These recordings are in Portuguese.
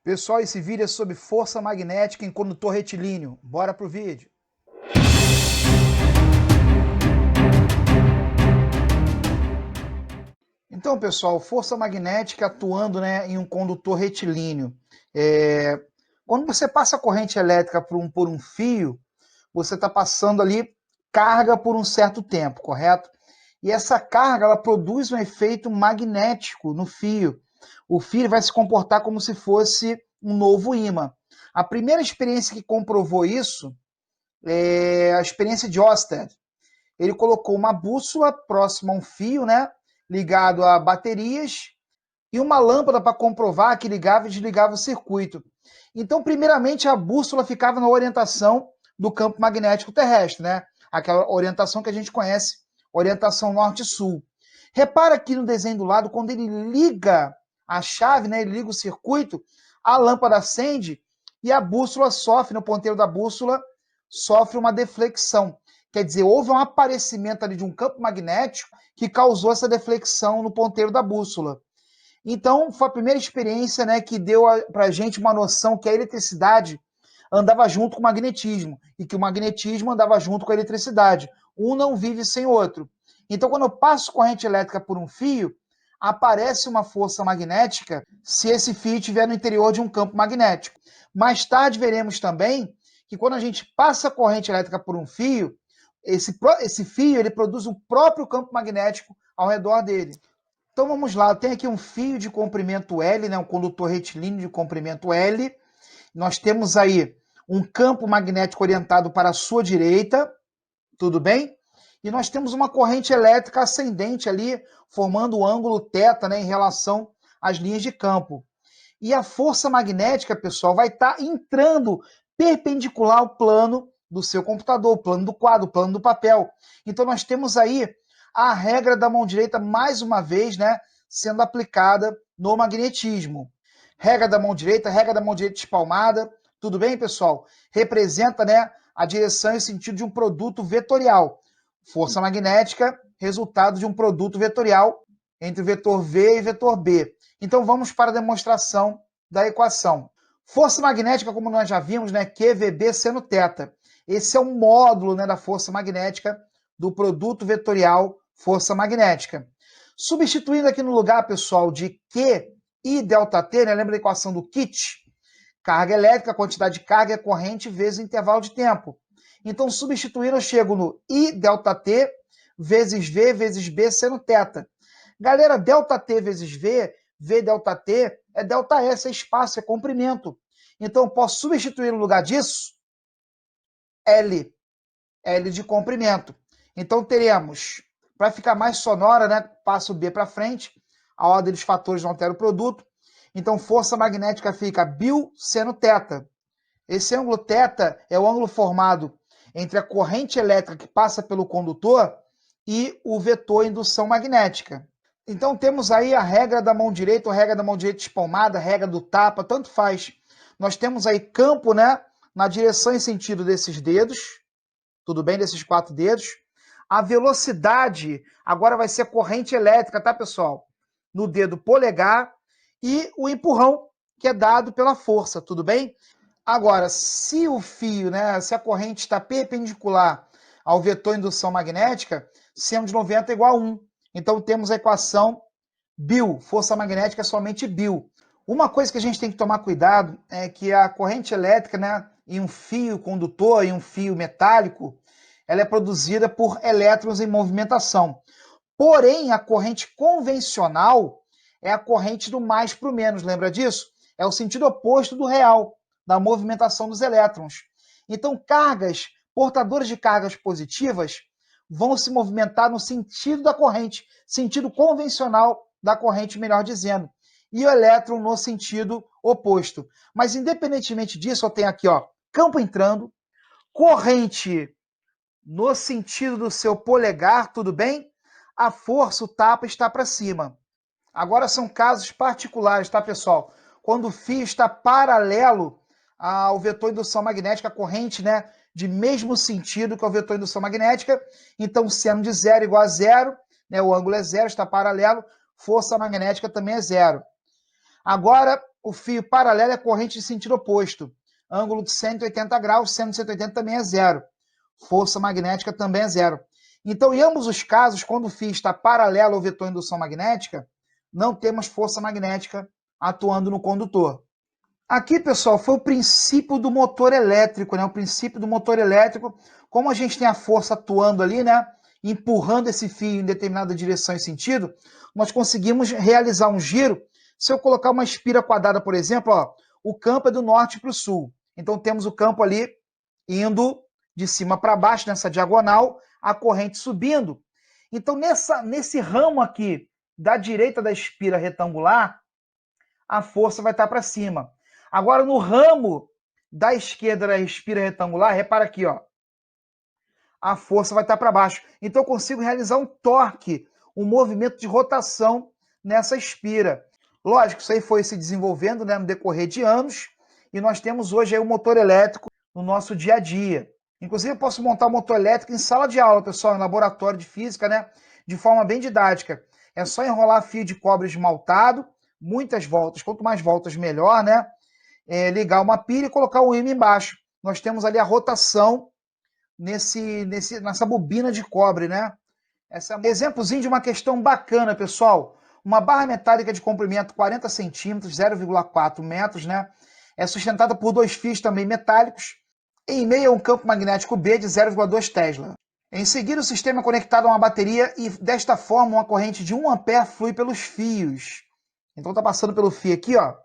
Pessoal, esse vídeo é sobre força magnética em condutor retilíneo. Bora pro vídeo. Então, pessoal, força magnética atuando, em um condutor retilíneo. Quando você passa a corrente elétrica por um fio, você está passando ali carga por um certo tempo, correto? E essa carga ela produz um efeito magnético no fio. O fio vai se comportar como se fosse um novo ímã. A primeira experiência que comprovou isso é a experiência de Ørsted. Ele colocou uma bússola próxima a um fio, ligado a baterias, e uma lâmpada para comprovar que ligava e desligava o circuito. Então, primeiramente, a bússola ficava na orientação do campo magnético terrestre, aquela orientação que a gente conhece, orientação norte-sul. Repara aqui no desenho do lado, quando ele liga a chave, ele liga o circuito, a lâmpada acende e a bússola sofre, no ponteiro da bússola, sofre uma deflexão. Quer dizer, houve um aparecimento ali de um campo magnético que causou essa deflexão no ponteiro da bússola. Então, foi a primeira experiência que deu para a gente uma noção que a eletricidade andava junto com o magnetismo e que o magnetismo andava junto com a eletricidade. Um não vive sem o outro. Então, quando eu passo corrente elétrica por um fio, aparece uma força magnética se esse fio estiver no interior de um campo magnético. Mais tarde veremos também que quando a gente passa a corrente elétrica por um fio, esse fio ele produz o próprio campo magnético ao redor dele. Então vamos lá, eu tenho aqui um fio de comprimento L, um condutor retilíneo de comprimento L. Nós temos aí um campo magnético orientado para a sua direita, tudo bem? E nós temos uma corrente elétrica ascendente ali, formando o ângulo θ, em relação às linhas de campo. E a força magnética, pessoal, vai estar entrando perpendicular ao plano do seu computador, o plano do quadro, o plano do papel. Então nós temos aí a regra da mão direita, mais uma vez, sendo aplicada no magnetismo. Regra da mão direita espalmada, tudo bem, pessoal? Representa, a direção e sentido de um produto vetorial. Força magnética, resultado de um produto vetorial entre o vetor V e vetor B. Então vamos para a demonstração da equação. Força magnética, como nós já vimos, QVB seno θ. Esse é o módulo da força magnética do produto vetorial força magnética. Substituindo aqui no lugar, pessoal, de Q e ΔT, lembra da equação do Kit? Carga elétrica, quantidade de carga é corrente vezes o intervalo de tempo. Então, substituindo, eu chego no I ΔT vezes V vezes B seno θ. Galera, ΔT vezes V, V ΔT, é ΔS, é espaço, é comprimento. Então, eu posso substituir no lugar disso L, L de comprimento. Então, teremos, para ficar mais sonora, passo o B para frente, a ordem dos fatores não altera o produto. Então, força magnética fica bil seno θ. Esse ângulo θ é o ângulo formado entre a corrente elétrica que passa pelo condutor e o vetor indução magnética. Então, temos aí a regra da mão direita, ou regra da mão direita espalmada, regra do tapa, tanto faz. Nós temos aí campo, na direção e sentido desses dedos, tudo bem, desses 4 dedos. A velocidade agora vai ser corrente elétrica, tá, pessoal? No dedo polegar e o empurrão que é dado pela força, tudo bem? Agora, se o fio, se a corrente está perpendicular ao vetor indução magnética, seno de 90 é igual a 1. Então temos a equação Bill, força magnética é somente Bill. Uma coisa que a gente tem que tomar cuidado é que a corrente elétrica, em um fio condutor, em um fio metálico, ela é produzida por elétrons em movimentação. Porém, a corrente convencional é a corrente do mais para o menos, lembra disso? É o sentido oposto do real, da movimentação dos elétrons. Então, portadores de cargas positivas, vão se movimentar no sentido da corrente, sentido convencional da corrente, melhor dizendo. E o elétron no sentido oposto. Mas, independentemente disso, eu tenho aqui, campo entrando, corrente no sentido do seu polegar, tudo bem? A força, o tapa, está para cima. Agora são casos particulares, tá, pessoal? Quando o fio está paralelo ao vetor indução magnética, a corrente, de mesmo sentido que o vetor indução magnética, então seno de 0 igual a 0, o ângulo é 0, está paralelo, força magnética também é 0. Agora, o fio paralelo é corrente de sentido oposto. Ângulo de 180 graus, sendo 180 também é zero. Força magnética também é zero. Então, em ambos os casos, quando o fio está paralelo ao vetor indução magnética, não temos força magnética atuando no condutor. Aqui, pessoal, foi o princípio do motor elétrico, né? O princípio do motor elétrico, como a gente tem a força atuando ali, né? Empurrando esse fio em determinada direção e sentido, nós conseguimos realizar um giro. Se eu colocar uma espira quadrada, por exemplo, ó, o campo é do norte para o sul. Então temos o campo ali indo de cima para baixo, nessa diagonal, a corrente subindo. Então nesse ramo aqui da direita da espira retangular, a força vai estar para cima. Agora, no ramo da esquerda da espira retangular, repara aqui, ó, a força vai estar para baixo. Então, eu consigo realizar um torque, um movimento de rotação nessa espira. Lógico, isso aí foi se desenvolvendo, né, no decorrer de anos, e nós temos hoje aí o motor elétrico no nosso dia a dia. Inclusive, eu posso montar um motor elétrico em sala de aula, pessoal, em laboratório de física, né, de forma bem didática. É só enrolar fio de cobre esmaltado, muitas voltas, quanto mais voltas melhor, né? Ligar uma pilha e colocar um ímã embaixo. Nós temos ali a rotação nessa bobina de cobre, né? Esse é um exemplozinho de uma questão bacana, pessoal. Uma barra metálica de comprimento 40 centímetros, 0,4 metros, né? É sustentada por dois fios também metálicos, em meio a um campo magnético B de 0,2 Tesla. Em seguida, o sistema é conectado a uma bateria e, desta forma, uma corrente de 1 ampere flui pelos fios. Então, está passando pelo fio aqui, ó,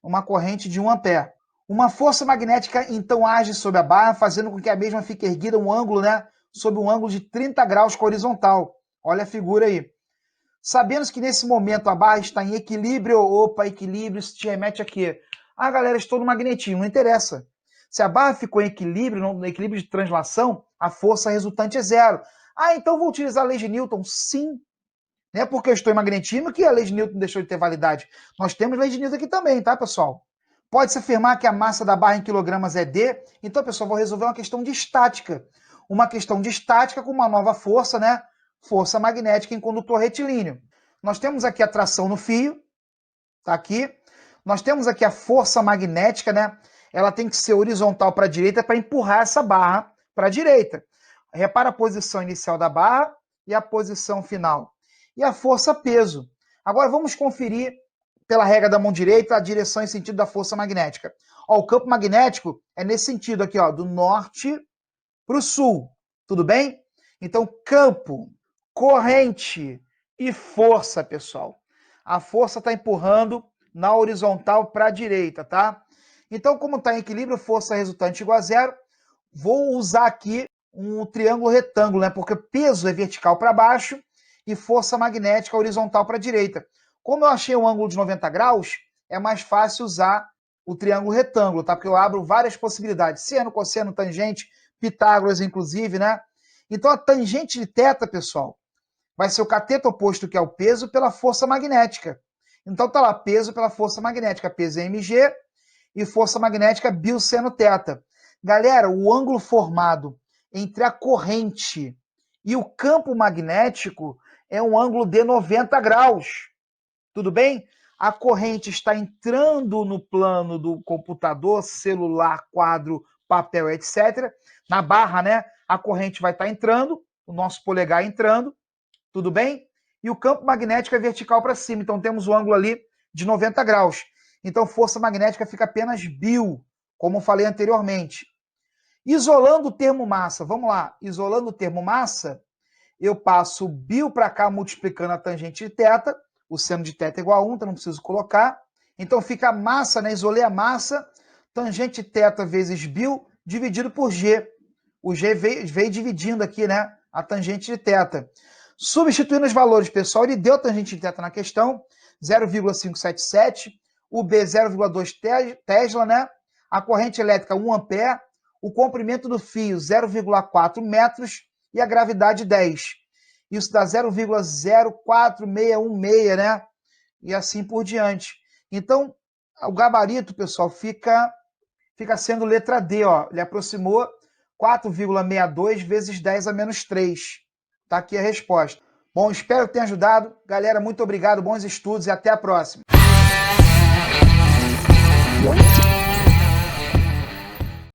uma corrente de 1 ampere. Uma força magnética, então, age sobre a barra, fazendo com que a mesma fique erguida um ângulo, né, sob um ângulo de 30 graus com a horizontal. Olha a figura aí. Sabendo que nesse momento a barra está em equilíbrio, opa, equilíbrio, isso te remete aqui. Ah, galera, estou no magnetismo, não interessa. Se a barra ficou em equilíbrio, no equilíbrio de translação, a força resultante é zero. Ah, então vou utilizar a lei de Newton? Sim. Não é porque eu estou em magnetismo que a lei de Newton deixou de ter validade. Nós temos lei de Newton aqui também, tá, pessoal? Pode-se afirmar que a massa da barra em quilogramas é D. Então, pessoal, vou resolver uma questão de estática. Uma questão de estática com uma nova força, né? Força magnética em condutor retilíneo. Nós temos aqui a tração no fio, tá aqui. Nós temos aqui a força magnética, né? Ela tem que ser horizontal para a direita para empurrar essa barra para a direita. Repara a posição inicial da barra e a posição final. E a força peso. Agora vamos conferir, pela regra da mão direita, a direção e sentido da força magnética. Ó, o campo magnético é nesse sentido aqui, ó, do norte para o sul. Tudo bem? Então, campo, corrente e força, pessoal. A força está empurrando na horizontal para a direita, tá? Então, como está em equilíbrio, força resultante igual a zero, vou usar aqui um triângulo retângulo, né? Porque peso é vertical para baixo e força magnética horizontal para a direita. Como eu achei um ângulo de 90 graus, é mais fácil usar o triângulo retângulo, tá? Porque eu abro várias possibilidades. Seno, cosseno, tangente, Pitágoras, inclusive, né? Então, a tangente de θ, pessoal, vai ser o cateto oposto, que é o peso, pela força magnética. Então, tá lá, peso pela força magnética. Peso é mg e força magnética bioseno θ. Galera, o ângulo formado entre a corrente e o campo magnético é um ângulo de 90 graus. Tudo bem? A corrente está entrando no plano do computador, celular, quadro, papel, etc. Na barra, né? A corrente vai estar entrando, o nosso polegar entrando, tudo bem? E o campo magnético é vertical para cima, então temos o ângulo ali de 90 graus. Então força magnética fica apenas bio, como eu falei anteriormente. Isolando o termo massa, vamos lá, isolando o termo massa, eu passo bio para cá multiplicando a tangente de θ, o seno de θ é igual a 1, então não preciso colocar. Então fica a massa, né? Isolei a massa, tangente θ vezes bio, dividido por g. O g veio dividindo aqui, né? A tangente de θ. Substituindo os valores, pessoal, ele deu tangente de θ na questão, 0,577, o B 0,2 Tesla, né? A corrente elétrica 1 ampere, o comprimento do fio 0,4 metros e a gravidade 10. Isso dá 0,04616, né? E assim por diante. Então, o gabarito, pessoal, fica sendo letra D, ó. Ele aproximou 4,62 vezes 10 a menos 3. Tá aqui a resposta. Bom, espero que tenha ajudado. Galera, muito obrigado, bons estudos e até a próxima.